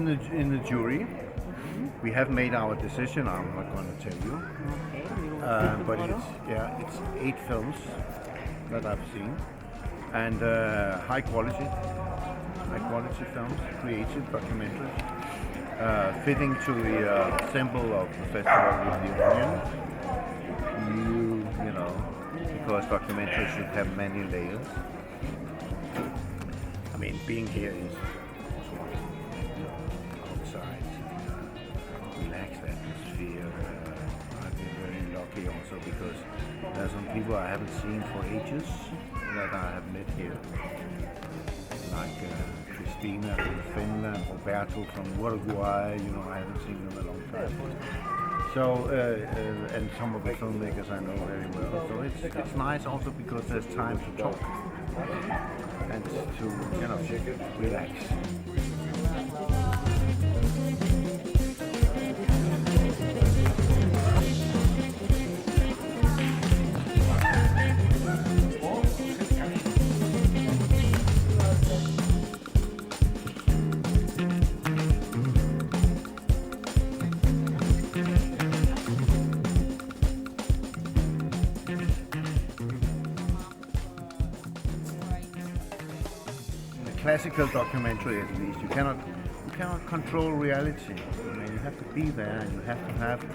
in the jury. We have made our decision. I'm not going to tell you, Okay, but it's 8 films that I've seen, and high quality films, creative documentaries, fitting to the symbol of the festival with the Onion. You know, because documentaries should have many layers. I mean, being here is outside, relaxed atmosphere. I've been very lucky also because there are some people I haven't seen for ages that I have met here, like Christina from Finland, Roberto from Uruguay. You know, I haven't seen them in a long time. So, and some of the filmmakers I know very well. So it's nice also because there's time to talk and to, you know, relax. Classical documentary, at least, you cannot control reality. I mean, you have to be there and you have to have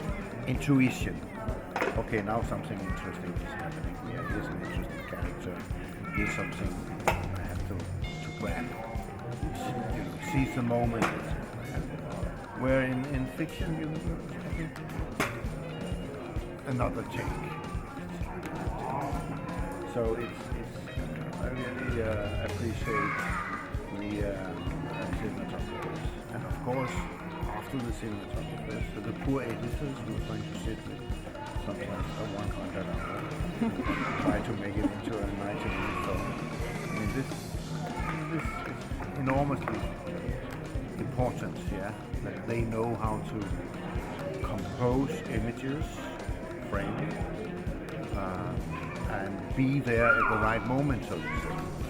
intuition. Okay, now something interesting is happening. Yeah, here's an interesting character. Here's something I have to grab. You know, seize the moment. Where in fiction you another take. So I really appreciate the cinematographers, and of course after the cinematographers, so the poor editors who are trying to sit with sometimes a 100 hour, try to make it into a 90-minute film. I mean, this is enormously important, yeah, that they know how to compose images, frame, and be there at the right moment, so to say.